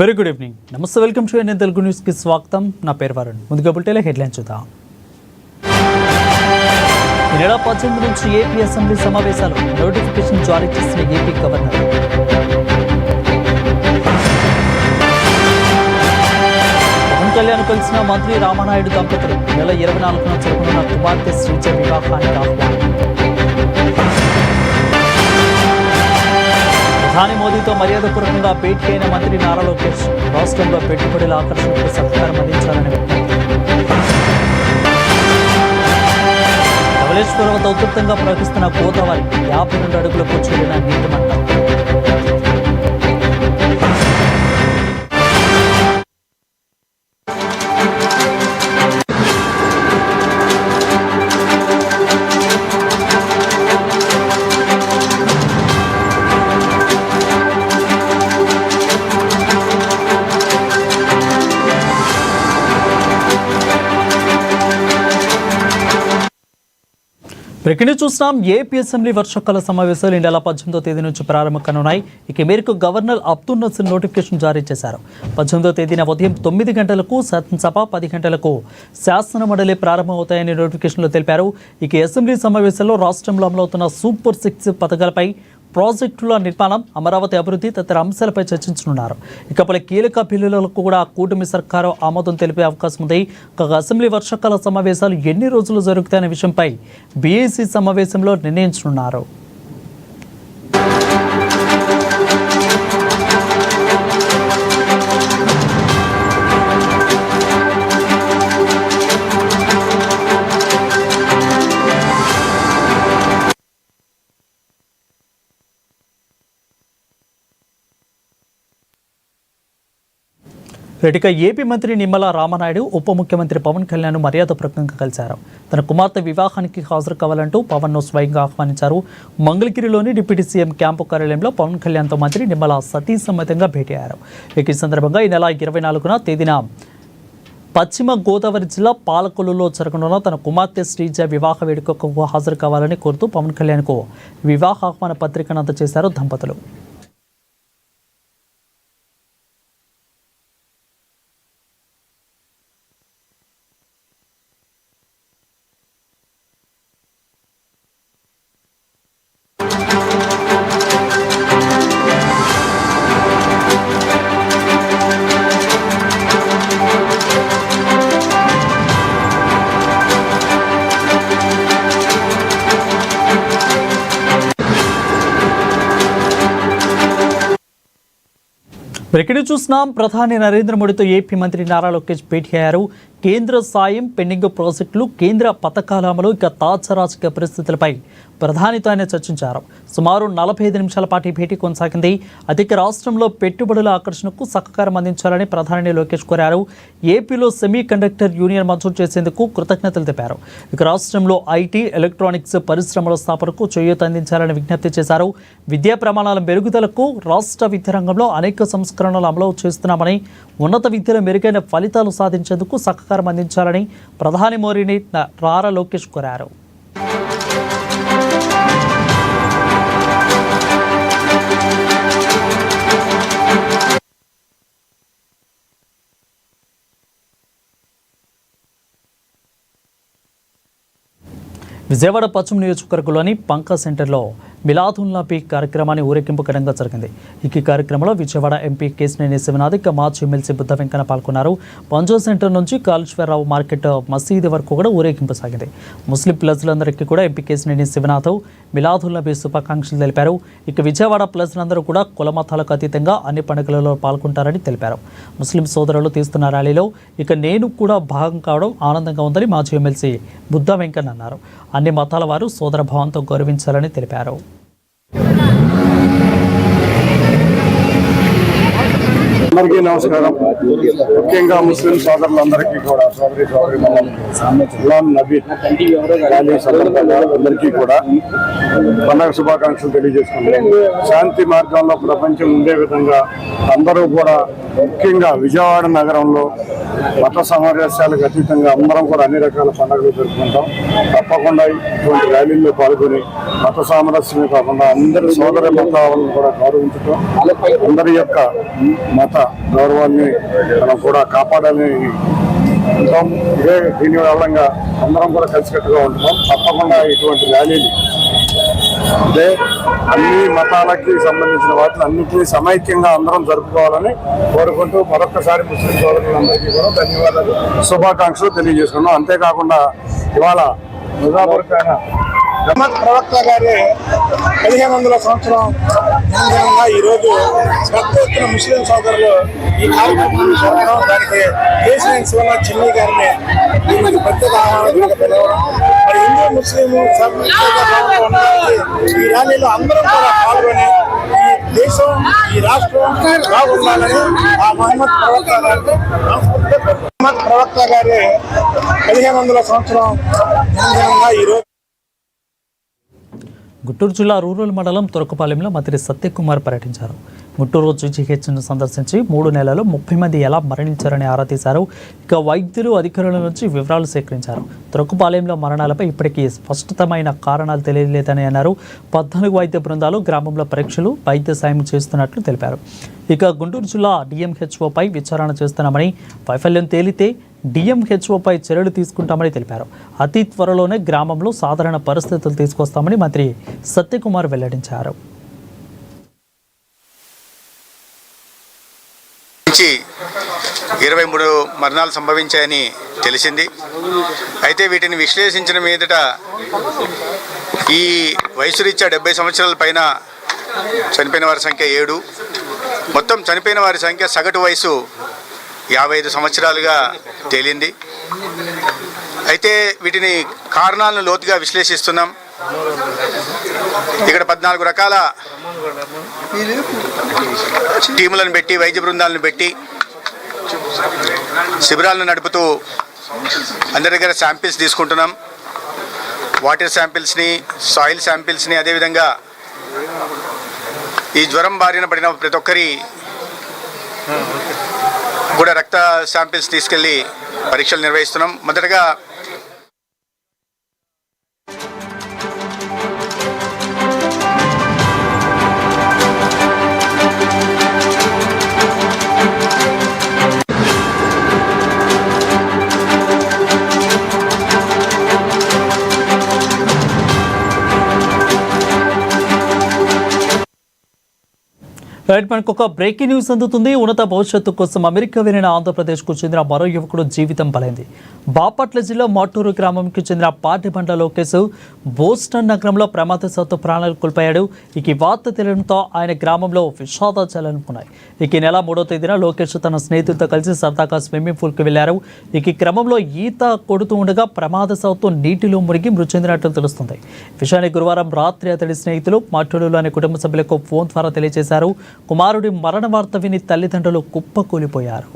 Very good evening. నమస్తే, welcome to NN Telugu న్యూస్కి స్వాగతం. నా పేరు వరుణ్. ముందుగా బులెటిన్ల హెడ్లైన్ చూద్దాం. ఈ నెల 18 నుంచి ఏపీ అసెంబ్లీ సమావేశాలు నోటిఫికేషన్ జారీ చేసిన ఏపీ గవర్నర్. పవన్ కళ్యాణ్ కలిసిన మంత్రి రామానాయుడు దంపతులు నెల 24న జరగనున్న కుమార్తె శ్రీజ వివాహానికి ఆహ్వానం. ప్రధాని మోదీతో మర్యాదపూర్వకంగా భేటీ అయిన మంత్రి నారా లోకేష్ రాష్ట్రంలో పెట్టుబడుల ఆకర్షణకు సహకారం అందించాలని విజ్ఞప్తి. ధవళేశ్వరం వద్ద ఉధృతంగా ప్రవహిస్తున్న గోదావరి 52 అడుగులకు చేరిన నీటి మట్టం. ఇక్కడి చూస్తున్నాం. ఏపీ అసెంబ్లీ వర్షాకాల సమావేశాలు ఈ నెల 18వ తేదీ నుంచి ప్రారంభం కానున్నాయి. ఇక మేరకు గవర్నర్ అబ్దుల్ నజీర్ నోటిఫికేషన్ జారీ చేశారు. 18వ తేదీన ఉదయం 9 గంటలకు శాసనసభ, 10 గంటలకు శాసన మండలి ప్రారంభమవుతాయని నోటిఫికేషన్లో తెలిపారు. ఇక అసెంబ్లీ సమావేశాల్లో రాష్ట్రంలో అమలవుతున్న సూపర్ 6 పథకాలపై, ప్రాజెక్టుల నిర్మాణం, అమరావతి అభివృద్ధి తదితర అంశాలపై చర్చించనున్నారు. ఇక పలు కీలక బిల్లులకు కూడా కూటమి సర్కారు ఆమోదం తెలిపే అవకాశం ఉంది. అసెంబ్లీ వర్షాకాల సమావేశాలు ఎన్ని రోజులు జరుగుతాయనే విషయంపై బీఏసీ సమావేశంలో నిర్ణయించనున్నారు. ఇక ఏపీ మంత్రి నిమ్మల రామానాయుడు ఉప ముఖ్యమంత్రి పవన్ కళ్యాణ్ మర్యాదపూర్వకంగా కలిశారు. తన కుమార్తె వివాహానికి హాజరు కావాలంటూ పవన్ను స్వయంగా ఆహ్వానించారు. మంగళగిరిలోని డిప్యూటీ సీఎం క్యాంపు కార్యాలయంలో పవన్ కళ్యాణ్తో మంత్రి నిమ్మల సతీ సమేతంగా భేటీ అయ్యారు. ఈ సందర్భంగా ఈ నెల 24న తేదీన పశ్చిమ గోదావరి జిల్లా పాలకొల్లులో జరగనున్న తన కుమార్తె శ్రీజ వివాహ వేడుకకు హాజరు కావాలని కోరుతూ పవన్ కళ్యాణ్కు వివాహ ఆహ్వాన పత్రికను అందజేశారు దంపతులు. ఇక్కడ చూస్తున్నాం. ప్రధాని నరేంద్ర మోడీతో ఏపీ మంత్రి నారా లోకేష్ భేటీ అయ్యారు. కేంద్ర సాయం, పెండింగ్ ప్రాజెక్టులు, కేంద్ర పథకాల అమలు, ఇక తాజా రాజకీయ పరిస్థితులపై ప్రధానితో ఆయన చర్చించారు. సుమారు 45 నిమిషాల పాటు భేటీ కొనసాగింది. అధిక రాష్ట్రంలో పెట్టుబడుల ఆకర్షణకు సహకారం అందించాలని ప్రధాని లోకేష్ కోరారు. ఏపీలో సెమీ కండక్టర్ యూనియన్ మంజూరు చేసేందుకు కృతజ్ఞతలు తెలిపారు. ఇక రాష్ట్రంలో ఐటీ, ఎలక్ట్రానిక్స్ పరిశ్రమల స్థాపనకు చేయూత అందించాలని విజ్ఞప్తి చేశారు. విద్యా ప్రమాణాల మెరుగుదలకు రాష్ట్ర విద్యారంగంలో అనేక సంస్కరణలు అమలు చేస్తున్నామని, ఉన్నత విద్యలో మెరుగైన ఫలితాలు సాధించేందుకు సహకారం అందించాలని ప్రధాని మోడీని నారా లోకేష్ కోరారు. విజయవాడ పశ్చిమ నియోజకవర్గంలోని పంకా సెంటర్లో మిలాదున్ నబీ కార్యక్రమాన్ని ఊరేగింపు ఘనంగా జరిగింది. ఈ కార్యక్రమంలో విజయవాడ ఎంపీ కేశినేని శివనాథ్, మాజీ ఎమ్మెల్సీ బుద్ధ వెంకన్న పాల్గొన్నారు. పంజా సెంటర్ నుంచి కాళేశ్వరరావు మార్కెట్, మసీదు వరకు కూడా ఊరేగింపు సాగింది. ముస్లిం ప్రజలందరికీ కూడా ఎంపీ కేశినేని శివనాథ్ మిలాదున్ నబీ శుభాకాంక్షలు తెలిపారు. ఇక విజయవాడ ప్రజలందరూ కూడా కుల మతాలకు అతీతంగా అన్ని పండుగలలో పాల్గొంటారని తెలిపారు. ముస్లిం సోదరులు తీస్తున్న ర్యాలీలో ఇక నేను కూడా భాగం కావడం ఆనందంగా ఉందని మాజీ ఎమ్మెల్సీ బుద్ధ వెంకన్న అన్నారు. అన్ని మతాల వారు సోదర భావంతో గౌరవించాలని తెలిపారు. అందరికీ నమస్కారం. ముఖ్యంగా ముస్లిం సోదరులందరికీ కూడా అందరికీ కూడా పండుగ శుభాకాంక్షలు తెలియజేసుకుంటున్నాం. శాంతి మార్గంలో ప్రపంచం ఉండే విధంగా అందరూ కూడా, ముఖ్యంగా విజయవాడ నగరంలో మత సామరస్యాలకు అతీతంగా అందరం కూడా అన్ని రకాల పండుగలు జరుపుకుంటాం. తప్పకుండా ఇటువంటి ర్యాలీల్లో పాల్గొని మత సామరస్యమే కాకుండా అందరి సోదర మతాలను కూడా గౌరవించడం, అందరి యొక్క మత గౌరవాన్ని మనం కూడా కాపాడాలని ఉంటాం. దీని వల్ల అందరం కూడా కలిసికట్టుగా ఉంటున్నాం. తప్పకుండా ఇటువంటి ర్యాలీలు అంటే అన్ని మతాలకి సంబంధించిన వాటిని అన్నింటినీ సమైక్యంగా అందరం జరుపుకోవాలని కోరుకుంటూ మరొకసారి ముస్లిం సోదరులందరికీ కూడా ధన్యవాదాలు, శుభాకాంక్షలు తెలియజేసుకున్నాం. అంతేకాకుండా ఇవాళ నిజాపూర్కైన ప్రవక్త గారి 1500వ సంవత్సరం జన్మదినంగా ఈరోజు పెద్ద ఎత్తున ముస్లిం సోదరులు ఈ కార్యక్రమాన్ని జరగడం, దానికి కేసీఎన్ శివన్న చిన్ని గారిని దీనికి ప్రత్యేక ఆహ్వానంగా పిలవడం, మరి హిందూ ముస్లిం ఉండడానికి ఈ ర్యాలీలో అందరం కూడా పాల్గొని ఈ దేశం ఈ రాష్ట్రం బాగుండాలని ఆ మహమ్మద్ ప్రవక్త గారి 1500వ సంవత్సరం జన్మదినంగా ఈరోజు గుంటూరు జిల్లా రూరల్ మండలం తొరకపాలెంలో మంత్రి సత్యకుమార్ పర్యటించారు. గుంటూరు జీహెచ్ను సందర్శించి 3 నెలల్లో 30 మంది ఎలా మరణించారని ఆరా తీశారు. ఇక వైద్యులు అధికారుల నుంచి వివరాలు సేకరించారు. తొరకపాలెంలో మరణాలపై ఇప్పటికీ స్పష్టతమైన కారణాలు తెలియలేదని అన్నారు. 14 వైద్య బృందాలు గ్రామంలో పరీక్షలు వైద్య సాయం చేస్తున్నట్లు తెలిపారు. ఇక గుంటూరు జిల్లా డిఎంహెచ్ఓపై విచారణ చేస్తున్నామని, వైఫల్యం తేలితే డిఎంహెచ్ఓపై చర్యలు తీసుకుంటామని తెలిపారు. అతి త్వరలోనే గ్రామంలో సాధారణ పరిస్థితులు తీసుకొస్తామని మంత్రి సత్యకుమార్ వెల్లడించారు. 23 మరణాలు సంభవించాయని తెలిసింది. అయితే వీటిని విశ్లేషించిన మీదట ఈ వయసు రీత్యా 70 సంవత్సరాల పైన చనిపోయిన వారి సంఖ్య 7, మొత్తం చనిపోయిన వారి సంఖ్య సగటు వయసు 55 సంవత్సరాలుగా తేలింది. అయితే వీటిని కారణాలను లోతుగా విశ్లేషిస్తున్నాం. ఇక్కడ 14 రకాల టీములను పెట్టి, వైద్య బృందాలను పెట్టి శిబిరాలను నడుపుతూ అందరి దగ్గర శాంపిల్స్ తీసుకుంటున్నాం. వాటర్ శాంపిల్స్ని, సాయిల్ శాంపిల్స్ని, అదేవిధంగా ఈ జ్వరం బారిన పడిన ప్రతి ఒక్కరి కూడా రక్త శాంపిల్స్ తీసుకెళ్ళి పరీక్షలు నిర్వహిస్తున్నాం. మొదటగా రైట్, మనకు ఒక బ్రేకింగ్ న్యూస్ అందుతుంది. ఉన్నత భవిష్యత్తు కోసం అమెరికా వెళ్ళిన ఆంధ్రప్రదేశ్కు చెందిన మరో యువకుడు జీవితం బలైంది. బాపట్ల జిల్లా మాటూరు గ్రామంకి చెందిన పాటిబండ్ల లోకేష్ బోస్టన్ నగరంలో ప్రమాదవశాత్తు ప్రాణాలు కోల్పోయాడు. ఈ వార్త తెలియడంతో ఆయన గ్రామంలో విషాదాచాలనుకున్నాయి. ఈ నెల 3వ తేదీన లోకేష్ తన స్నేహితులతో కలిసి సరదాగా స్విమ్మింగ్ పూల్కి వెళ్లారు. ఈ క్రమంలో ఈత కొడుతూ ఉండగా ప్రమాదవశాత్తు నీటిలో మునిగి మృతి చెందినట్లు తెలుస్తుంది. విషయాన్ని గురువారం రాత్రి అతడి స్నేహితులు మాటూరులోని కుటుంబ సభ్యులకు ఫోన్ ద్వారా తెలియజేశారు. కుమారుడి మరణ వార్త విని తల్లిదండ్రులు కుప్పకూలిపోయారు.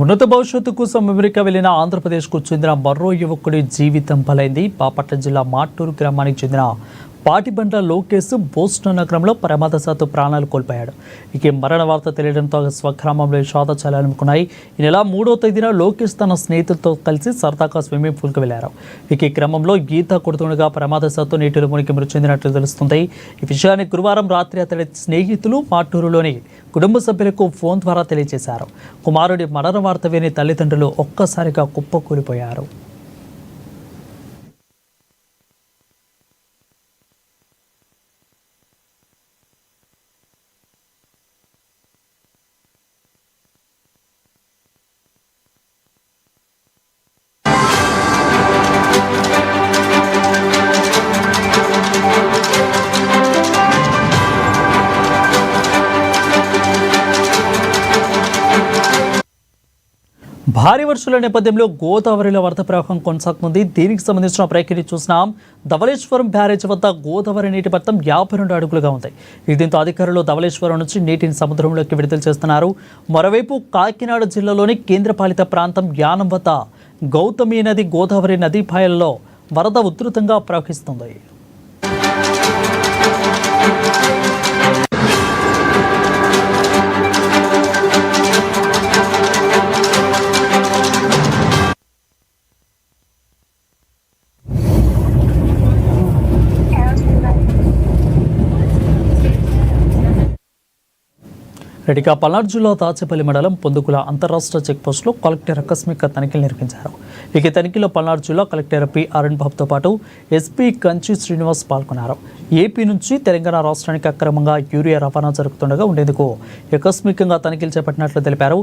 ఉన్నత భవిష్యత్తు కోసం అమెరికా వెళ్లిన ఆంధ్రప్రదేశ్కు చెందిన మరో యువకుడి జీవితం బలైంది. బాపట్ల జిల్లా మాటూరు గ్రామానికి చెందిన పాటిబండ్ల లోకేష్ బోస్టన్ నగరంలో ప్రమాదవశాత్తు ప్రాణాలు కోల్పోయాడు. ఈ మరణ వార్త తెలియడంతో స్వగ్రామంలో విషాదాచాలనుకున్నాయి. ఈ నెల 3వ తేదీన లోకేష్ తన స్నేహితులతో కలిసి సరదాగా స్విమ్మింగ్ పూల్కి వెళ్లారు. ఈ క్రమంలో ఈత కొడుతుండగా ప్రమాదవశాత్తు నీటిలో మునిగి మృతి చెందినట్లు తెలుస్తుంది. ఈ విషయాన్ని గురువారం రాత్రి అతడి స్నేహితులు మాటూరులోని కుటుంబ సభ్యులకు ఫోన్ ద్వారా తెలియజేశారు. కుమారుడి మరణ వార్త విని తల్లిదండ్రులు ఒక్కసారిగా కుప్పకూలిపోయారు. భారీ వర్షాల నేపథ్యంలో గోదావరిలో వరద ప్రవాహం కొనసాగుతుంది. దీనికి సంబంధించిన బ్రేకింగ్ చూసినాం. ధవళేశ్వరం బ్యారేజ్ వద్ద గోదావరి నీటి మట్టం 52 అడుగులుగా ఉంది. దీంతో అధికారులు ధవళేశ్వరం నుంచి నీటిని సముద్రంలోకి విడుదల చేస్తున్నారు. మరోవైపు కాకినాడ జిల్లాలోని కేంద్రపాలిత ప్రాంతం యానం వద్ద గౌతమి నది గోదావరి నదీపాయల్లో వరద ఉధృతంగా ప్రవహిస్తుంది. రెడ్డిగా పల్నాడు జిల్లా దాచేపల్లి మండలం పొందుకుల అంతరాష్ట్ర చెక్పోస్టులో కలెక్టర్ ఆకస్మిక తనిఖీలు నిర్వహించారు. ఈ తనిఖీలో పల్నాడు జిల్లా కలెక్టర్ పి అరుణ్ బాబుతో పాటు ఎస్పీ కంచి శ్రీనివాస్ పాల్గొన్నారు. ఏపీ నుంచి తెలంగాణ రాష్ట్రానికి అక్రమంగా యూరియా రవాణా జరుగుతుండగా ఉండేందుకు ఆకస్మికంగా తనిఖీలు చేపట్టినట్లు తెలిపారు.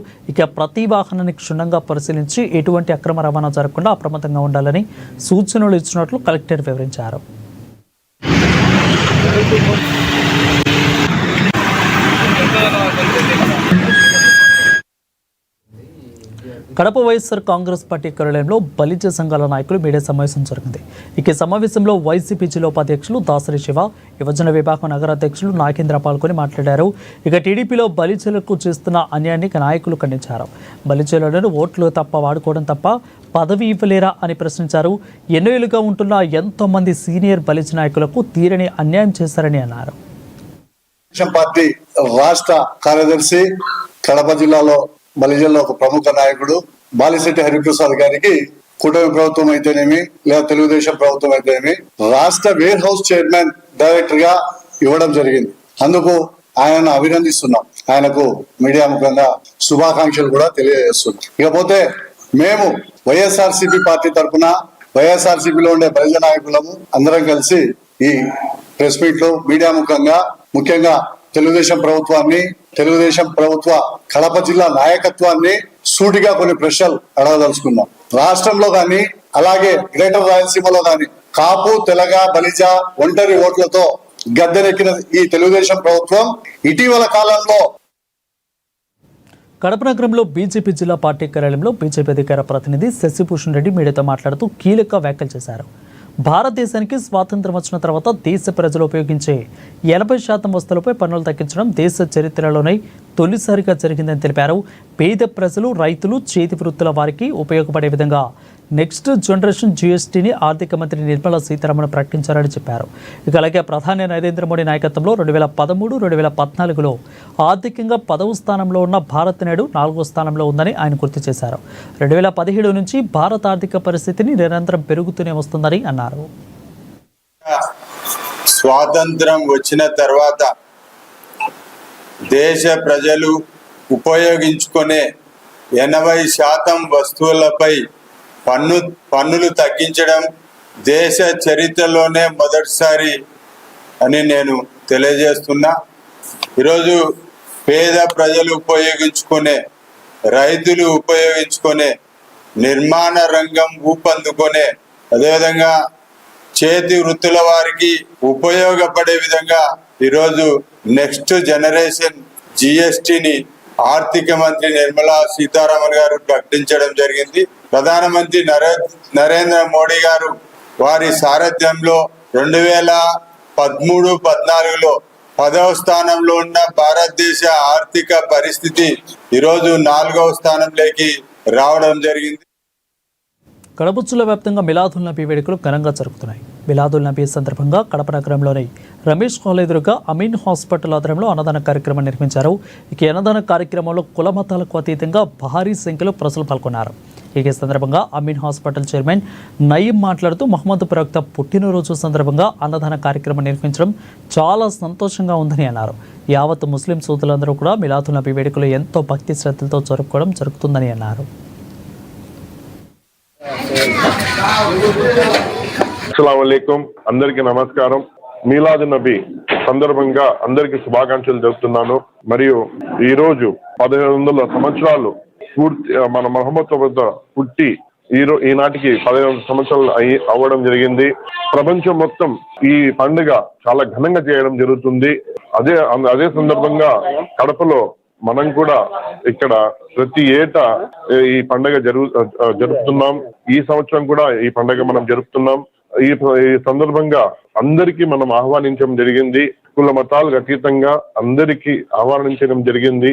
ప్రతి వాహనాన్ని క్షుణ్ణంగా పరిశీలించి ఎటువంటి అక్రమ రవాణా జరగకుండా అప్రమత్తంగా ఉండాలని సూచనలు ఇచ్చినట్లు కలెక్టర్ వివరించారు. కడప వైఎస్ఆర్ కాంగ్రెస్ పార్టీ కార్యాలయంలో బలిజ సంఘాల నాయకులు మీడియా సమావేశం జరిగింది. ఈ సమావేశంలో వైసీపీ జిల్లా ఉపాధ్యక్షులు దాసరి శివ, యువజన విభాగం నగర అధ్యక్షులు నాగేంద్ర పాల్గొని మాట్లాడారు. టీడీపీలో బలిజలకు చేస్తున్న అన్యాయాన్ని నాయకులు ఖండించారు. బలిజలను ఓట్లు తప్ప వాడుకోవడం తప్ప పదవి ఇవ్వలేరా అని ప్రశ్నించారు. ఎన్నో ఏళ్లుగా ఉంటున్న ఎంతో మంది సీనియర్ బలిజ నాయకులకు తీరని అన్యాయం చేశారని అన్నారు. పార్టీ రాష్ట్ర కార్యదర్శి, కడప జిల్లాలో బలిజల్లో ఒక ప్రముఖ నాయకుడు బాలిశెట్టి హరిప్రసాద్ గారికి కూటమి ప్రభుత్వం అయితేనేమి లేదా తెలుగుదేశం ప్రభుత్వం అయితేనేమి రాష్ట్ర వేర్ హౌస్ చైర్మన్ డైరెక్టర్ గా ఇవ్వడం జరిగింది. అందుకు ఆయనను అభినందిస్తున్నాం. ఆయనకు మీడియా ముఖంగా శుభాకాంక్షలు కూడా తెలియజేస్తున్నాం. ఇకపోతే మేము వైఎస్ఆర్సీపీ పార్టీ తరఫున వైఎస్ఆర్సీపీలో ఉండే బలిజ నాయకులము అందరం కలిసి ఈ ప్రెస్ మీట్ లో మీడియా ముఖంగా ముఖ్యంగా తెలుగుదేశం ప్రభుత్వ కడప జిల్లా నాయకత్వాన్ని సూటిగా కొన్ని ప్రశ్నలు అడగదలుచుకున్నాం. రాష్ట్రంలో కానీ అలాగే గ్రేటర్ రాయలసీమలో కానీ కాపు, తెలగ, బలిజ ఒంటరి ఓట్లతో గద్దెనెక్కిన ఈ తెలుగుదేశం ప్రభుత్వం ఇటీవల కాలంలో కడప నగరంలో బీజేపీ జిల్లా పార్టీ కార్యాలయంలో బీజేపీ అధికార ప్రతినిధి శశిభూషణ్ రెడ్డి మీడియాతో మాట్లాడుతూ కీలక వ్యాఖ్యలు చేశారు. భారతదేశానికి స్వాతంత్రం వచ్చిన తర్వాత దేశ ప్రజలు ఉపయోగించే 80% వస్తువులపై పన్నులు తగ్గించడం దేశ చరిత్రలోనే తొలిసారిగా జరిగిందని తెలిపారు. పేద ప్రజలు, రైతులు, చేతి వృత్తుల వారికి ఉపయోగపడే విధంగా నెక్స్ట్ జనరేషన్ జీఎస్టీని ఆర్థిక మంత్రి నిర్మలా సీతారామన్ ప్రకటించారని చెప్పారు. అలాగే ప్రధాని నరేంద్ర మోడీ నాయకత్వంలో 2013-2014లో ఆర్థికంగా 10వ స్థానంలో ఉన్న భారత్ నేడు 4వ స్థానంలో ఉందని ఆయన గుర్తు చేశారు. 2017 నుంచి భారత ఆర్థిక పరిస్థితిని నిరంతరం పెరుగుతూనే వస్తుందని అన్నారు. స్వాతంత్రం వచ్చిన తర్వాత దేశ ప్రజలు ఉపయోగించుకునే 80% వస్తువులపై పన్నులు తగ్గించడం దేశ చరిత్రలోనే మొదటిసారి అని నేను తెలియజేస్తున్నా. ఈరోజు పేద ప్రజలు ఉపయోగించుకునే, రైతులు ఉపయోగించుకునే, నిర్మాణ రంగం ఊపందుకునే, అదేవిధంగా చేతి వృత్తుల వారికి ఉపయోగపడే విధంగా ఈరోజు నెక్స్ట్ జనరేషన్ జిఎస్టిని ఆర్థిక మంత్రి నిర్మలా సీతారామన్ గారు ప్రకటించడం జరిగింది. ప్రధానమంత్రి నరేంద్ర మోడీ గారు వారి సారథ్యంలో 2013-14లో 10వ స్థానంలో ఉన్న భారతదేశ ఆర్థిక పరిస్థితి ఈరోజు 4వ స్థానంలోకి రావడం జరిగింది. కడప జిల్లా వ్యాప్తంగా మిలాదుల్ నబీ వేడుకలు ఘనంగా జరుగుతున్నాయి. మిలాదుల్ నబీ సందర్భంగా కడప నగరంలోని రమేష్ హాల్ ఎదురుగా అమీన్ హాస్పిటల్ ఆధ్వర్యంలో అన్నదాన కార్యక్రమం నిర్వహించారు. అన్నదాన కార్యక్రమంలో కుల మతాలకు అతీతంగా భారీ సంఖ్యలో ప్రజలు పాల్గొన్నారు. ఈ సందర్భంగా అమీన్ హాస్పిటల్ చైర్మన్ నయీం మాట్లాడుతూ మహమ్మద్ ప్రవక్త పుట్టినరోజు సందర్భంగా అన్నదాన కార్యక్రమం నిర్వహించడం చాలా సంతోషంగా ఉందని అన్నారు. యావత్ ముస్లిం సోదరులందరూ కూడా మిలాదుల్ నబీ వేడుకలు ఎంతో భక్తి శ్రద్ధలతో జరుపుకోవడం జరుగుతుందని అన్నారు. అస్సలాముఅలైకుం, అందరికి నమస్కారం. మీలాద్ నబీ సందర్భంగా అందరికి శుభాకాంక్షలు చెబుతున్నాను. మరియు ఈ రోజు 1500 సంవత్సరాలు పూర్తి మన మహమ్మద్ వద్ద పుట్టి ఈనాటికి 15 సంవత్సరాలు అవ్వడం జరిగింది. ప్రపంచం మొత్తం ఈ పండుగ చాలా ఘనంగా చేయడం జరుగుతుంది. అదే సందర్భంగా కడపలో మనం కూడా ఇక్కడ ప్రతి ఏటా ఈ పండగ జరుపుతున్నాం. ఈ సంవత్సరం కూడా ఈ పండగ మనం జరుపుతున్నాం. ఈ సందర్భంగా అందరికీ మనం ఆహ్వానించడం జరిగింది. కుల మతాలకు అతీతంగా అందరికీ ఆహ్వానించడం జరిగింది.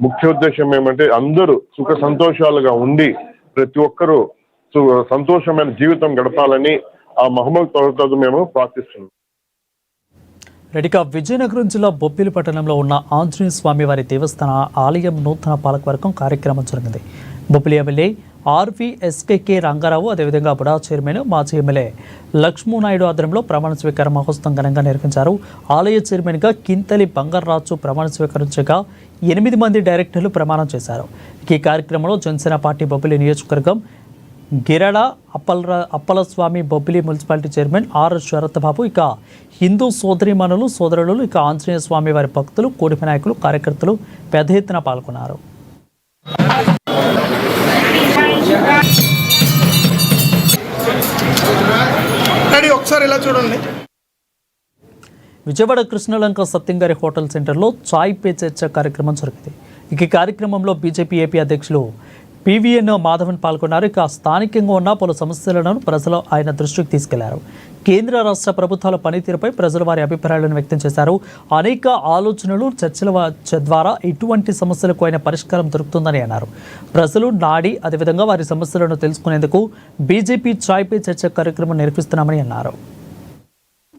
ముఖ్య ఉద్దేశం ఏమంటే అందరూ సుఖ సంతోషాలుగా ఉండి ప్రతి ఒక్కరూ సంతోషమైన జీవితం గడపాలని ఆ మహమ్మద్ తోటతో మేము ప్రార్థిస్తున్నాం. రెడ్డిగా విజయనగరం జిల్లా బొబ్బిలి పట్టణంలో ఉన్న ఆంజనేయ స్వామి వారి దేవస్థాన ఆలయం నూతన పాలకవర్గం కార్యక్రమం జరిగింది. బొబ్బిలి ఎమ్మెల్యే ఆర్వీఎస్కేకే రంగారావు, అదేవిధంగా బుడా చైర్మన్ మాజీ ఎమ్మెల్యే లక్ష్మూనాయుడు ఆధ్వర్యంలో ప్రమాణ స్వీకార మహోత్సవం ఘనంగా నిర్వహించారు. ఆలయ చైర్మన్గా కింతలి బంగారాజు ప్రమాణ స్వీకరించగా 8 మంది డైరెక్టర్లు ప్రమాణం చేశారు. ఈ కార్యక్రమంలో జనసేన పార్టీ బొబ్బిలి నియోజకవర్గం Girada Appalaswamy, Bobbili municipality chairman R Sarathbabu, ఇక హిందూ సోదరీమణులు సోదరులు, ఇక ఆంజనేయ స్వామి వారి భక్తులు, కూడిపి నాయకులు, కార్యకర్తలు పెద్ద ఎత్తున పాల్గొన్నారు. ఒకసారి ఇలా చూడండి. విజయవాడ కృష్ణలంక సత్యంగారి హోటల్ సెంటర్లో చాయ్ పే చర్చ కార్యక్రమం జరిగింది. ఈ కార్యక్రమంలో బీజేపీ ఏపీ అధ్యక్షులు పివిఎన్ మాధవన్ పాల్గొన్నారు. ఇక స్థానికంగా ఉన్న పలు సమస్యలను ప్రజలు ఆయన దృష్టికి తీసుకెళ్లారు. కేంద్ర రాష్ట్ర ప్రభుత్వాల పనితీరుపై ప్రజలు వారి అభిప్రాయాలను వ్యక్తం చేశారు. అనేక ఆలోచనలు చర్చల ద్వారా ఎటువంటి సమస్యలకు అయినా పరిష్కారం దొరుకుతుందని అన్నారు. ప్రజలు నాడి అదేవిధంగా వారి సమస్యలను తెలుసుకునేందుకు బీజేపీ చాయ్ పే చర్చ కార్యక్రమం నిర్వహిస్తున్నామని అన్నారు.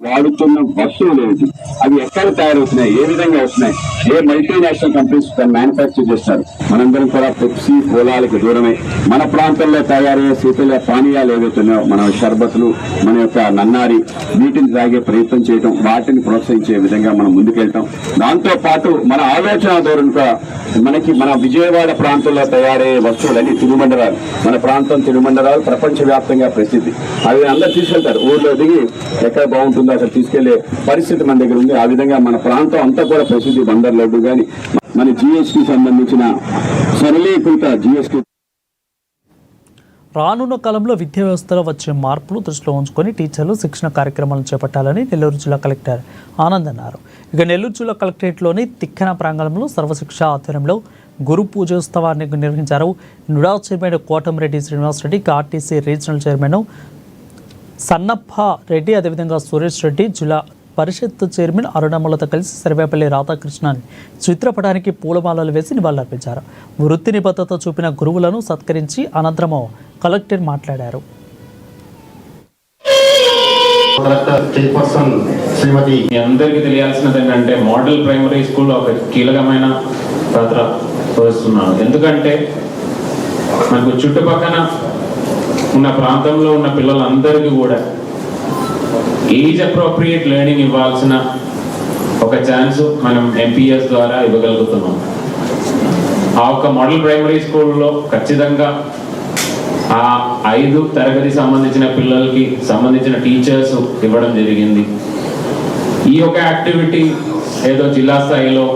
వాడుతున్న వస్తువులు ఏంటి, అవి ఎక్కడ తయారవుతున్నాయి, ఏ విధంగా వస్తున్నాయి, ఏ మల్టీనేషనల్ కంపెనీస్ మ్యానుఫ్యాక్చర్ చేస్తారు. మనందరం కూడా పెప్సీ కోలాలకు దూరమే మన ప్రాంతంలో తయారయ్యే శీతల పానీయాలు ఏవైతున్నాయో, మన షర్బతులు, మన యొక్క నన్నారి, వీటిని తాగే ప్రయత్నం చేయడం, వాటిని ప్రోత్సహించే విధంగా మనం ముందుకెళ్తాం. దాంతో పాటు మన ఆలోచన ధోరణిగా మన విజయవాడ ప్రాంతంలో తయారయ్యే వస్తువులన్నీ తినుబండరాలు. మన ప్రాంతం తినుబండరాలు ప్రపంచవ్యాప్తంగా ప్రసిద్ధి. అవి అందరు తీసుకెళ్తారు. ఊర్లో దిగి ఎక్కడ బాగుంటుందో అక్కడ తీసుకెళ్లే పరిస్థితి మన దగ్గర ఉంది. ఆ విధంగా మన ప్రాంతం అంతా కూడా ప్రసిద్ధి. బందర్ లడ్డు కానీ మన జిఎస్టీ సంబంధించిన సరళీకృత జిఎస్టీ. రానున్న కాలంలో విద్యా వ్యవస్థలో వచ్చే మార్పులు దృష్టిలో ఉంచుకొని టీచర్లు శిక్షణ కార్యక్రమాలను చేపట్టాలని నెల్లూరు జిల్లా కలెక్టర్ ఆనంద్ అన్నారు. ఇక నెల్లూరు జిల్లా కలెక్టరేట్లోని తిక్కన ప్రాంగణంలో సర్వశిక్ష ఆధ్వర్యంలో గురు పూజోత్సవాన్ని నిర్వహించారు. NUDA chairman Kotamreddy Srinivasareddy, RTC regional chairman Sannappa Reddy, అదేవిధంగా సురేష్ రెడ్డి, జిల్లా పరిషత్ చైర్మన్ అరుణమ్మలతో కలిసి సర్వేపల్లి రాధాకృష్ణన్ చిత్రపటానికి పూలమాలలు వేసి నివాళులర్పించారు. వృత్తి నిబద్ధత చూపిన గురువులను సత్కరించి అనంతరము కలెక్టర్ మాట్లాడారు. మీ అందరికీ తెలియాల్సినది ఏంటంటే మోడల్ ప్రైమరీ స్కూల్ ఒక కీలకమైన పాత్ర వహిస్తున్నాను. ఎందుకంటే మనకు చుట్టుపక్కల ఉన్న ప్రాంతంలో ఉన్న పిల్లలందరికీ కూడా ఏజ్ అప్రోప్రియేట్ లెర్నింగ్ ఇవ్వాల్సిన ఒక ఛాన్స్ మనం ఎంపీఎస్ ద్వారా ఇవ్వగలుగుతున్నాం. ఆ ఒక్క మోడల్ ప్రైమరీ స్కూల్లో ఖచ్చితంగా ఆ 5 తరగతి సంబంధించిన పిల్లలకి సంబంధించిన టీచర్స్ ఇవ్వడం జరిగింది. ఈ యొక్క యాక్టివిటీ ఏదో జిల్లా స్థాయిలో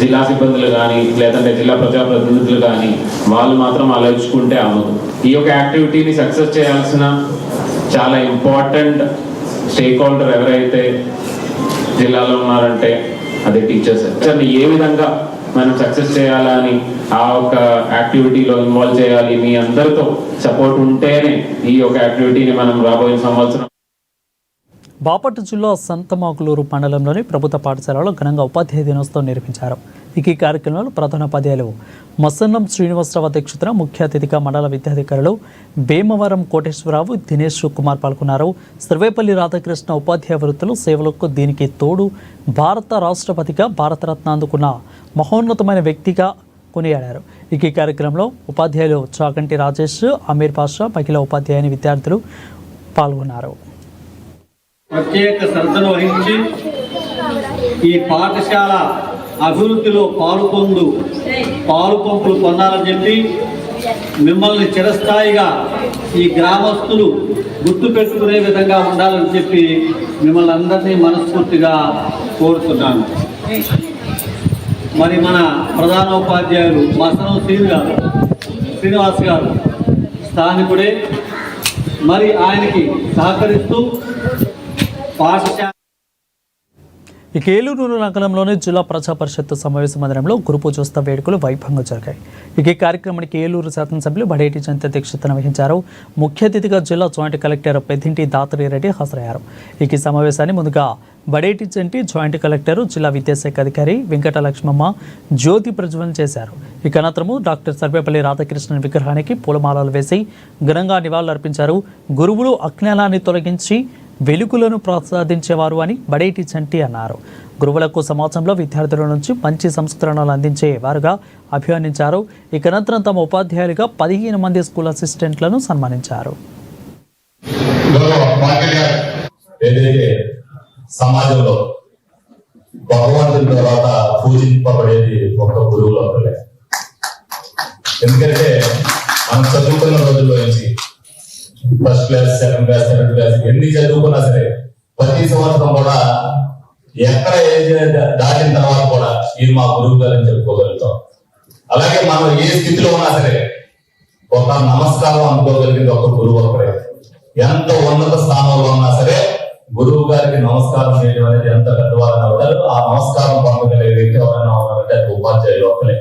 జిల్లా సిబ్బందులు కానీ లేదంటే జిల్లా ప్రజాప్రతినిధులు కానీ వాళ్ళు మాత్రం ఆలోచించుకుంటే అవ్వదు. ఈ యొక్క యాక్టివిటీని సక్సెస్ చేయాల్సిన చాలా ఇంపార్టెంట్ స్టేక్ హోల్డర్ ఎవరైతే జిల్లాలో ఉన్నారంటే అది టీచర్స్. ఏ విధంగా మనం సక్సెస్ చేయాలని ఆ ఒక యాక్టివిటీలో ఇన్వాల్వ్ చేయాలి. మీ అందరితో సపోర్ట్ ఉంటేనే ఈ యొక్క యాక్టివిటీని మనం రాబోయే సంవత్సరం. బాపట్ల జిల్లా సంతమాకులూరు మండలంలోని ప్రభుత్వ పాఠశాలలో ఘనంగా ఉపాధ్యాయ దినోత్సవం నిర్వహించారు. ఈ కార్యక్రమంలో ప్రధానోపాధ్యాయులు మసన్నం శ్రీనివాసరావు అధ్యక్షతన ముఖ్య అతిథిగా మండల విద్యాధికారులు భీమవరం కోటేశ్వరరావు, దినేష్ కుమార్ పాల్గొన్నారు. సర్వేపల్లి రాధాకృష్ణ ఉపాధ్యాయ వృత్తులు సేవలకు దీనికి తోడు భారత రాష్ట్రపతిగా భారతరత్న అందుకున్న మహోన్నతమైన వ్యక్తిగా కొనియాడారు. ఈ కార్యక్రమంలో ఉపాధ్యాయులు చాగంటి రాజేష్, అమీర్ పాషా, మహిళా ఉపాధ్యాయుని విద్యార్థులు పాల్గొన్నారు. ప్రత్యేక శ్రద్ధను వహించి ఈ పాఠశాల అభివృద్ధిలో పాలు పంపులు పొందాలని చెప్పి మిమ్మల్ని చిరస్థాయిగా ఈ గ్రామస్తులు గుర్తుపెట్టుకునే విధంగా ఉండాలని చెప్పి మిమ్మల్ని అందరినీ మనస్ఫూర్తిగా కోరుతున్నాను. మరి మన ప్రధానోపాధ్యాయులు మసనం శ్రీనివాస్ గారు స్థానికుడే. మరి ఆయనకి సహకరిస్తూ పాఠశాల ఇక ఏలూరు నగరంలోని జిల్లా ప్రజా పరిషత్ సమావేశ మందిరంలో గురు పూజోత్సవ వేడుకలు వైభవంగా జరిగాయి. ఇక ఈ కార్యక్రమానికి ఏలూరు శాసనసభ్యులు బడేటి జయంతి అధ్యక్షతన వహించారు. ముఖ్య అతిథిగా జిల్లా జాయింట్ కలెక్టర్ పెద్దింటి దాతరిరెడ్డి హాజరయ్యారు. ఇక ఈ సమావేశాన్ని ముందుగా బడేటి జంటి జాయింట్ కలెక్టర్ జిల్లా విద్యాశాఖ అధికారి వెంకట లక్ష్మమ్మ జ్యోతి ప్రజ్వలన చేశారు. ఇక అనంతరము డాక్టర్ సర్వేపల్లి రాధాకృష్ణన్ విగ్రహానికి పూలమాలలు వేసి ఘనంగా నివాళులర్పించారు. గురువులు అజ్ఞానాన్ని తొలగించి వెలుగులను ప్రసాదించేవారు అని బడేటి చంటి అన్నారు. గురువులకు సమాజంలో విద్యార్థుల నుంచి మంచి సంస్కరణలు అందించే వారుగా అభివర్ణించారు. ఇక అనంతరం తమ ఉపాధ్యాయులుగా 15 మంది స్కూల్ అసిస్టెంట్లను సన్మానించారు. సమాజంలో భగవంతుని తర్వాత పూజింపబడేది ఒక గురువులు ఒకరే. ఎందుకంటే మనం చదువుకున్న రోజుల్లో నుంచి first class, second class, third class ఎన్ని చదువుకున్నా సరే ప్రతి సంవత్సరం కూడా ఎక్కడ ఏజ్ దాటిన తర్వాత కూడా ఇది మా గురువు గారు అని చెప్పుకోగలుగుతాం. అలాగే మనం ఏ స్థితిలో ఉన్నా సరే ఒక నమస్కారం అనుకోగలిగింది ఒక గురువు ఒకరే. ఎంత ఉన్నత స్థానంలో ఉన్నా సరే గురువు గారికి నమస్కారం చేయడం అనేది ఎంత పెద్దవారని అవుతారు. ఆ నమస్కారం పొందగలిగే వ్యక్తి ఎవరైనా ఉన్నారంటే అది ఉపాధ్యాయులు ఒక్కలే.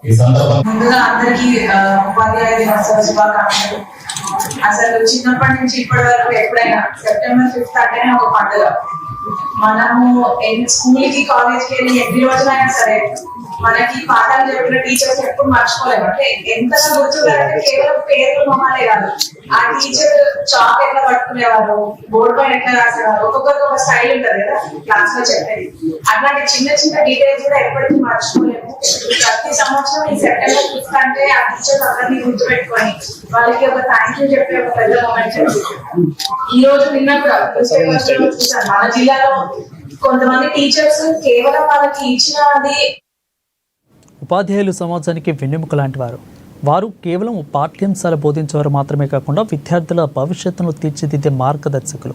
ఈ సందర్భంగా అందరికీ ఉపాధ్యాయ దినోత్సవ శుభాకాంక్షలు. అసలు చిన్నప్పటి నుంచి ఇప్పటి వరకు ఎప్పుడైనా సెప్టెంబర్ 5th అంటేనే ఒక పండుగ. మనము స్కూల్ కి కాలేజ్ కి వెళ్ళి ఎన్ని రోజులైనా సరే మనకి పాఠాలు చెప్పిన టీచర్స్ ఎప్పుడు మర్చిపోలేము. అంటే ఎంతగా గుర్తుంటారంటే కేవలం పేర్లు మొహాలే కాదు, ఆ టీచర్ చాక్ ఎట్లా పట్టుకునేవారు, బోర్డు పైన ఎట్లా రాసేవారు, ఒక్కొక్కరికి ఒక స్టైల్ ఉంటది కదా క్లాస్ లో చెప్పేది. అట్లాంటి చిన్న చిన్న డీటెయిల్స్ కూడా ఎప్పటికీ మర్చిపోలేము. ప్రతి సంవత్సరం ఈ సెప్టెంబర్ 5th అంటే ఆ టీచర్స్ అందరినీ గుర్తుపెట్టుకొని వాళ్ళకి ఒక థ్యాంక్ యూ చెప్పే ఒక పెద్ద మూమెంట్. ఈ రోజు నిన్న కూడా చూసాను మన జిల్లాలో కొంతమంది టీచర్స్ కేవలం వాళ్ళకి ఇచ్చినది. ఉపాధ్యాయులు సమాజానికి వెన్నెముక లాంటి వారు. వారు కేవలం పాఠ్యాంశాలు బోధించేవారు మాత్రమే కాకుండా విద్యార్థుల భవిష్యత్తును తీర్చిదిద్దే మార్గదర్శకులు.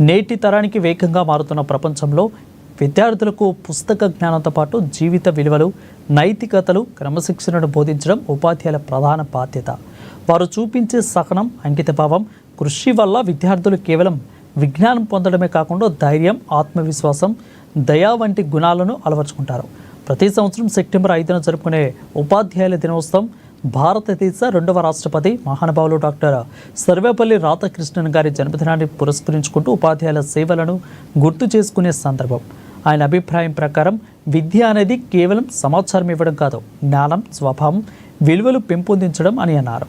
నేటి తరానికి వేగంగా మారుతున్న ప్రపంచంలో విద్యార్థులకు పుస్తక జ్ఞానంతో పాటు జీవిత విలువలు, నైతికతలు, క్రమశిక్షణను బోధించడం ఉపాధ్యాయుల ప్రధాన బాధ్యత. వారు చూపించే సహనం, అంకితభావం, కృషి వల్ల విద్యార్థులు కేవలం విజ్ఞానం పొందడమే కాకుండా ధైర్యం, ఆత్మవిశ్వాసం, దయ వంటి గుణాలను అలవర్చుకుంటారు. ప్రతి సంవత్సరం సెప్టెంబర్ 5న జరుపుకునే ఉపాధ్యాయుల దినోత్సవం భారతదేశ 2వ రాష్ట్రపతి మహానుభావులు డాక్టర్ సర్వేపల్లి రాధాకృష్ణన్ గారి జన్మదినాన్ని పురస్కరించుకుంటూ ఉపాధ్యాయుల సేవలను గుర్తు చేసుకునే సందర్భం. ఆయన అభిప్రాయం ప్రకారం విద్య అనేది కేవలం సమాచారం ఇవ్వడం కాదు, జ్ఞానం, స్వభావం, విలువలు పెంపొందించడం అని అన్నారు.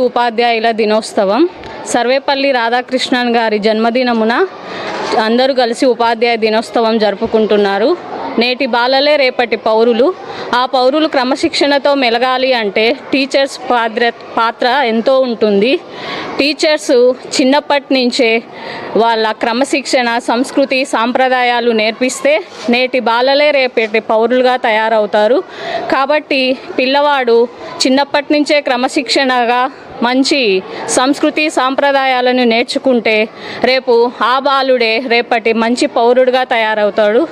ఉపాధ్యాయుల దినోత్సవం సర్వేపల్లి రాధాకృష్ణన్ గారి జన్మదినమున అందరూ కలిసి ఉపాధ్యాయ దినోత్సవం జరుపుకుంటున్నారు. నేటి బాలలే రేపటి పౌరులు. ఆ పౌరులు క్రమశిక్షణతో మెలగాలి అంటే టీచర్స్ పాత్ర ఎంతో ఉంటుంది. టీచర్స్ చిన్నప్పటి నుంచే వాళ్ళ క్రమశిక్షణ, సంస్కృతి, సాంప్రదాయాలు నేర్పిస్తే నేటి బాలలే రేపటి పౌరులుగా తయారవుతారు. కాబట్టి పిల్లవాడు చిన్నప్పటి నుంచే క్రమశిక్షణగా మంచి సంస్కృతి సాంప్రదాయాలను నేర్చుకుంటే రేపు ఆ బాలుడే రేపటి మంచి పౌరుడుగా తయారవుతాడు.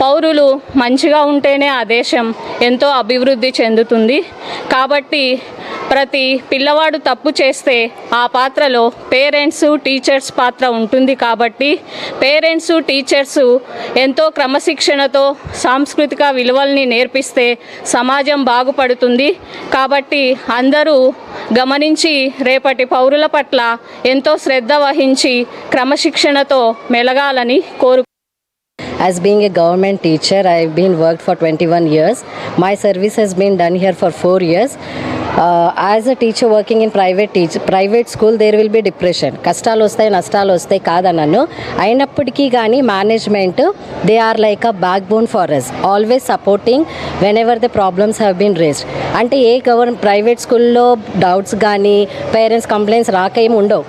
పౌరులు మంచిగా ఉంటేనే ఆ దేశం ఎంతో అభివృద్ధి చెందుతుంది. కాబట్టి ప్రతి పిల్లవాడు తప్పు చేస్తే ఆ పాత్రలో పేరెంట్స్, టీచర్స్ పాత్ర ఉంటుంది. కాబట్టి పేరెంట్స్, టీచర్స్ ఎంతో క్రమశిక్షణతో సాంస్కృతిక విలువల్ని నేర్పిస్తే సమాజం బాగుపడుతుంది. కాబట్టి అందరూ గమనించి రేపటి పౌరుల పట్ల ఎంతో శ్రద్ధ వహించి క్రమశిక్షణతో మెలగాలని కోరు. As being a government teacher, I have been worked for 21 years. My service has been done here for 4 years. As a teacher working in private school, there will be depression. కష్టాలు వస్తాయి, నష్టాలు వస్తాయి కాదన్నాను. అయినప్పటికీ కానీ management they are like a back bone for us, always supporting whenever the problems have been raised. అంటే ఏ private స్కూల్లో డౌట్స్ కానీ పేరెంట్స్ కంప్లైంట్స్ రాకేమి ఉండవు.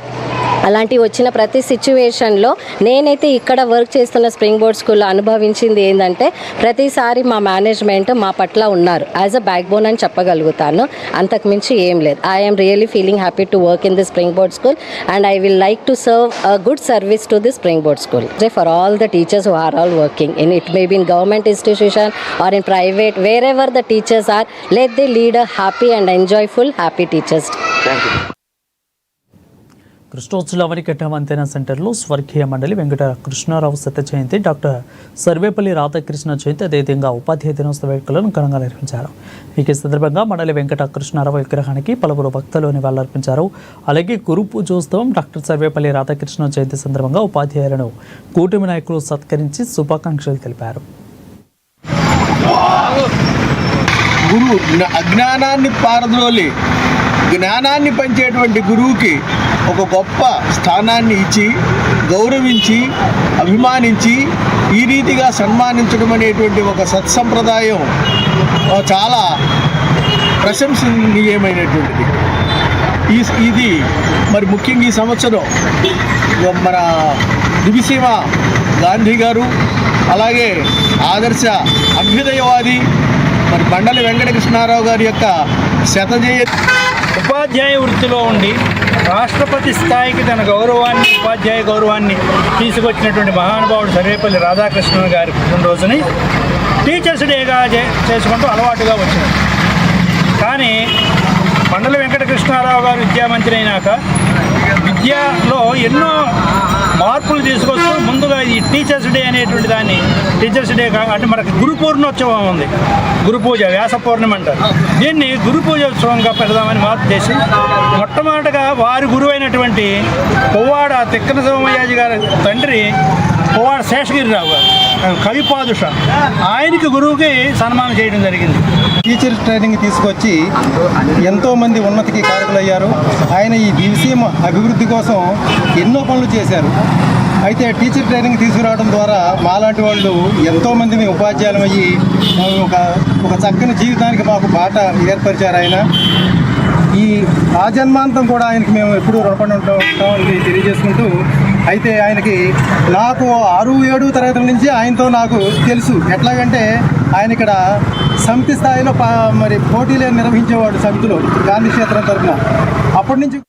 అలాంటివి వచ్చిన ప్రతి సిచ్యువేషన్లో నేనైతే ఇక్కడ వర్క్ చేస్తున్న స్ప్రింగ్ బోర్డ్ స్కూల్లో అనుభవించింది ఏంటంటే ప్రతిసారి మా మేనేజ్మెంట్ మా పట్ల ఉన్నారు. యాజ్ అ బ్యాక్ బోన్ అని చెప్పగలుగుతాను. అంతకుమించి ఏం లేదు. I'm really feeling happy to work in the spring board school and I will like to serve a good service to the spring board school. For all the teachers who are all working in it may be in government institution or in private, wherever the teachers are, let they lead a happy and enjoyful happy teachers. Thank you. కృష్ణోత్సవ వనికట్ట వంతెన సెంటర్లో స్వర్గీయ మండలి వెంకట కృష్ణారావు శత జయంతి, doctor Sarvepalli Radhakrishna జయంతి, అదేవిధంగా ఉపాధ్యాయ దినోత్సవ వేడుకలను ఘనంగా నిర్వహించారు. ఈ సందర్భంగా మండలి వెంకట కృష్ణారావు విగ్రహానికి పలువురు భక్తులు నివాళులర్పించారు. అలాగే గురు పూజోత్సవం, డాక్టర్ సర్వేపల్లి రాధాకృష్ణ జయంతి సందర్భంగా ఉపాధ్యాయులను కూటమి నాయకులు సత్కరించి శుభాకాంక్షలు తెలిపారు. గురువు అజ్ఞానాన్ని పారద్రోలి జ్ఞానాన్ని పంచేటువంటి గురువుకి ఒక గొప్ప స్థానాన్ని ఇచ్చి గౌరవించి అభిమానించి ఈ రీతిగా సన్మానించడం అనేటువంటి ఒక సత్సంప్రదాయం చాలా ప్రశంసనీయమైనటువంటిది. ఇది మరి ముఖ్యంగా ఈ సంవత్సరం మన దివిసీమ గాంధీ గారు, అలాగే ఆదర్శ అభ్యుదయవాది మరి మండలి వెంకటకృష్ణారావు గారి యొక్క శతజయంతి. ఉపాధ్యాయ వృత్తిలో ఉండి రాష్ట్రపతి స్థాయికి తన గౌరవాన్ని, ఉపాధ్యాయ గౌరవాన్ని తీసుకొచ్చినటువంటి మహానుభావుడు సర్వేపల్లి రాధాకృష్ణన్ గారి పుట్టినరోజుని టీచర్స్ డేగా చేసుకుంటూ అలవాటుగా వచ్చింది. కానీ మండలి వెంకటకృష్ణారావు గారు విద్యామంత్రి అయినాక విద్యలో ఎన్నో మార్పులు తీసుకొస్తూ ముందుగా ఈ టీచర్స్ డే అనేటువంటి దాన్ని, టీచర్స్ డే అంటే మనకు గురు పూర్ణోత్సవం ఉంది, గురు పూజ, వ్యాస పౌర్ణమి అంటారు. దీన్ని గురు పూజ ఉత్సవంగా పెడదామని మార్పు చేసి మొట్టమొదటిగా వారి గురువు అయినటువంటి పువ్వాడ తిక్కన సోమయాజి గారి తండ్రి పువ్వాడ శేషగిరిరావు గారు, కవి పాదుష, ఆయనకి గురువుకి సన్మానం చేయడం జరిగింది. టీచర్స్ ట్రైనింగ్ తీసుకొచ్చి ఎంతోమంది ఉన్నతికి కారకులయ్యారు. ఆయన ఈ దివిసీమ అభివృద్ధి కోసం ఎన్నో పనులు చేశారు. అయితే టీచర్ ట్రైనింగ్ తీసుకురావడం ద్వారా మాలాంటి వాళ్ళు ఎంతోమందిని ఉపాధ్యాయులు అయ్యి ఒక చక్కని జీవితానికి మాకు బాట ఏర్పరిచారు ఆయన. ఈ ఆజన్మాంతం కూడా ఆయనకి మేము ఎప్పుడూ రుణపడి ఉంటామని తెలియజేసుకుంటూ, అయితే ఆయనకి నాకు 6-7 తరగతుల నుంచి ఆయనతో నాకు తెలుసు. ఎట్లాగంటే ఆయన ఇక్కడ సమితి స్థాయిలో మరి పోటీలు నిర్వహించేవాడు సమితిలో, గాంధీ క్షేత్రం తరఫున. అప్పటి నుంచి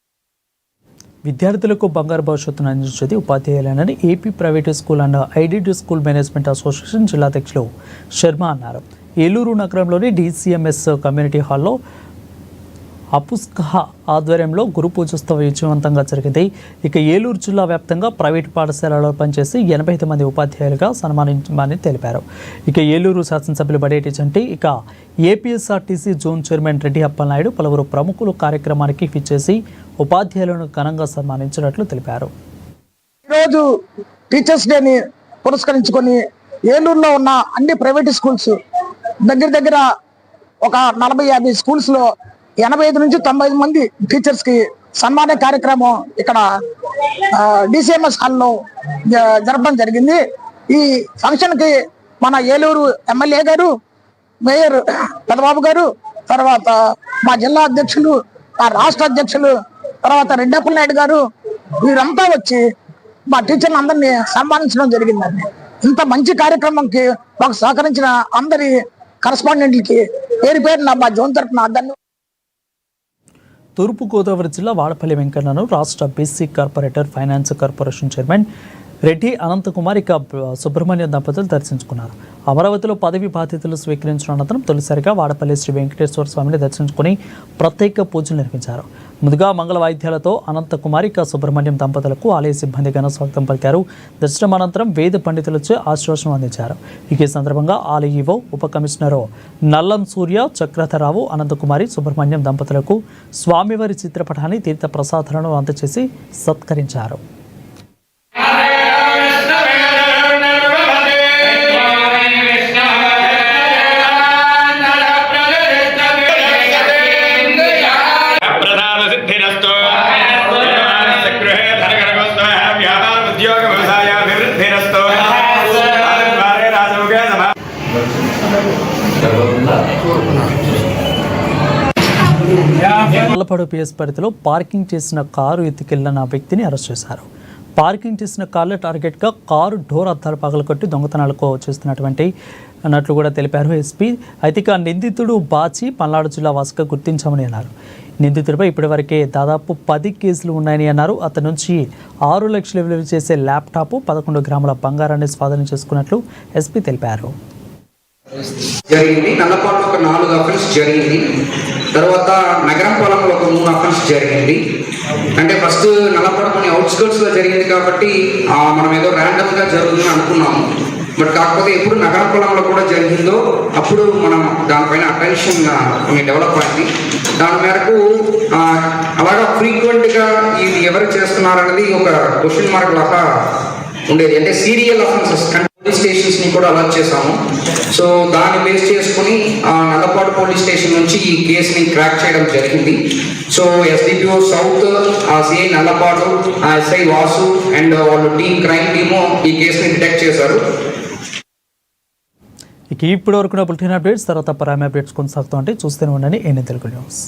విద్యార్థులకు బంగారు భవిష్యత్తును అందించేది ఉపాధ్యాయులేనని AP private school and IDT school management association జిల్లా అధ్యక్షులు శర్మ అన్నారు. ఏలూరు నగరంలోని డిసిఎంఎస్ కమ్యూనిటీ హాల్లో అపుస్కహ ఆధ్వర్యంలో గురు పూజోత్సవం విజయవంతంగా జరిగింది. ఇక ఏలూరు జిల్లా వ్యాప్తంగా ప్రైవేటు పాఠశాలలో పనిచేసి 85 మంది ఉపాధ్యాయులుగా సన్మానించమని తెలిపారు. ఇక ఏలూరు శాసనసభ్యులు బడేటి చంటి, ఇక APSRTC zone chairman Reddy Appalanaidu, పలువురు ప్రముఖులు కార్యక్రమానికి విచ్చేసి ఉపాధ్యాయులను ఘనంగా సన్మానించినట్లు తెలిపారు. ఈరోజు టీచర్స్ డేని పురస్కరించుకొని ఏలూరులో ఉన్న అన్ని ప్రైవేట్ స్కూల్స్ దగ్గర ఒక 40-50 స్కూల్స్లో 85 నుంచి 90 మంది టీచర్స్ కి సన్మాన కార్యక్రమం ఇక్కడ డిసిఎంఎస్ హాల్లో జరపడం జరిగింది. ఈ ఫంక్షన్ కి మన ఏలూరు ఎమ్మెల్యే గారు, మేయర్ పెదబాబు గారు, తర్వాత మా జిల్లా అధ్యక్షులు, మా రాష్ట్ర అధ్యక్షులు, తర్వాత రెడ్డప్పల నాయుడు గారు, వీరంతా వచ్చి మా టీచర్లు అందరినీ సన్మానించడం జరిగిందండి. ఇంత మంచి కార్యక్రమంకి మాకు సహకరించిన అందరి కరస్పాండెంట్లకి పేరు పేరున మా జోన్ తరఫున అందరినీ. తూర్పుగోదావరి జిల్లా వాడపల్లి వెంకన్నను రాష్ట్ర BC corporator finance corporation chairman Reddy Ananthkumar, ఇక సుబ్రహ్మణ్యం దంపతులు దర్శించుకున్నారు. అమరావతిలో పదవి బాధ్యతలు స్వీకరించిన అనంతరం తొలిసారిగా వాడపల్లి శ్రీ వెంకటేశ్వర స్వామిని దర్శించుకుని ప్రత్యేక పూజలు నిర్వహించారు. ముందుగా మంగళ వాయిద్యాలతో అనంతకుమార్, ఇక సుబ్రహ్మణ్యం దంపతులకు ఆలయ సిబ్బంది ఘన స్వాగతం పలికారు. దర్శనం అనంతరం వేద పండితులచే ఆశీర్వచనం అందించారు. ఈ సందర్భంగా ఆలయ ఈవో ఉప కమిషనర్ నల్లం సూర్య, చక్రధరరావు, అనంతకుమారి, సుబ్రహ్మణ్యం దంపతులకు స్వామివారి చిత్రపటాన్ని, తీర్థ ప్రసాదాలను అందజేసి సత్కరించారు. నల్లపాడు పిఎస్ పరిధిలో పార్కింగ్ చేసిన కారు ఎత్తుకెళ్లిన వ్యక్తిని అరెస్ట్ చేశారు. పార్కింగ్ చేసిన కార్ల టార్గెట్గా కారు డోర్ అద్దాలు పగలకొట్టి దొంగతనాలకు చేస్తున్నట్లు కూడా తెలిపారు ఎస్పీ. అయితే నిందితుడు బాచి పల్నాడు జిల్లా వాసిగా గుర్తించామని అన్నారు. నిందితుడిపై ఇప్పటివరకే దాదాపు 10 కేసులు ఉన్నాయని అన్నారు. అతని నుంచి 6 లక్షలు విలువ చేసే ల్యాప్టాప్, 11 గ్రాముల బంగారాన్ని స్వాధీనం చేసుకున్నట్లు ఎస్పీ తెలిపారు. నల్లపాడులో ఒక 4 అఫెన్స్ జరిగింది. తర్వాత నగరం పొలంలో ఒక 3 అఫెన్స్ జరిగింది. అంటే ఫస్ట్ నల్లపాడు కొన్ని అవుట్స్కర్ట్స్లో జరిగింది కాబట్టి మనం ఏదో ర్యాండమ్గా జరుగుతుందని అనుకున్నాము. బట్ కాకపోతే ఎప్పుడు నగర పొలంలో కూడా జరిగిందో అప్పుడు మనం దానిపైన అటెన్షన్ కొన్ని డెవలప్ అయింది. దాని మేరకు అలాగా ఫ్రీక్వెంట్గా ఇది ఎవరు చేస్తున్నారనేది ఒక క్వశ్చన్ మార్క్ లాగా ఉండేది. అంటే సీరియల్ అఫెన్సెస్ పోలీస్ స్టేషన్స్ని కూడా అలాట్ చేశాము. సో దాన్ని బేస్ చేసుకుని నల్లపాడు పోలీస్ స్టేషన్ నుంచి ఈ కేసుని క్రాక్ చేయడం జరిగింది. So SDPO south, CI Nallapadu, SI Vasu and వాళ్ళు క్రైమ్ టీము ఈ కేసుని డిటెక్ట్ చేశారు. ఇక ఇప్పటి వరకు బులెటిన్ అప్డేట్స్, తర్వాత ప్రైమ్ అప్డేట్స్ కొనసాగుతూ ఉంటే చూస్తూనే ఉండండి ఏఎన్ఎన్ తెలుగు న్యూస్.